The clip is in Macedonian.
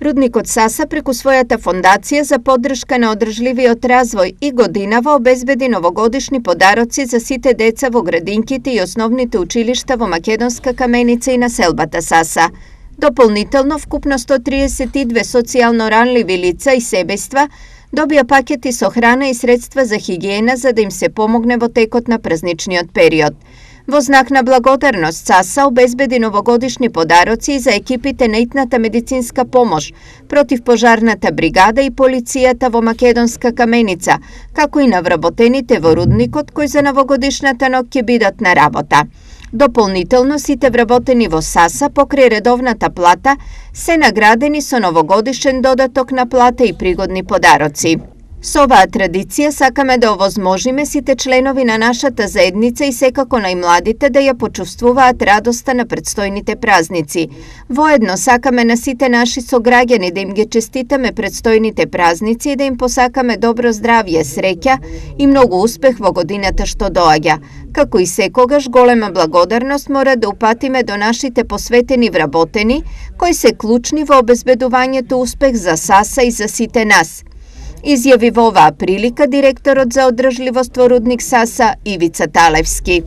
Rudnik od Sasa преку својата фондација за поддршка на одржливиот развој и годинава обезбеди новогодишни подароци за сите деца во градинките и основните училишта во Македонска Каменица и населбата Саса. Дополнително, вкупно 132 социјално ранливи лица и себејства добија пакети со храна и средства за хигиена за да им се помогне во текот на празничниот период. Во знак на благодарност, Саса обезбеди новогодишни подароци и за екипите на итната медицинска помош, противпожарната бригада и полицијата во Македонска Каменица, како и на вработените во рудникот кои за новогодишната ноќ ќе бидат на работа. Дополнително, сите вработени во Саса покрај редовната плата се наградени со новогодишен додаток на плата и пригодни подароци. Со оваа традиција сакаме да овозможиме сите членови на нашата заедница и секако најмладите да ја почувствуваат радоста на предстојните празници. Воедно сакаме на сите наши сограѓани да им ги честитаме предстојните празници и да им посакаме добро здравје, среќа и многу успех во годината што доаѓа. Како и секогаш, голема благодарност мора да упатиме до нашите посветени вработени, кои се клучни во обезбедувањето успех за Саса и за сите нас. Изјави во оваа прилика директорот за одржливост во Рудник Саса Ивица Талевски.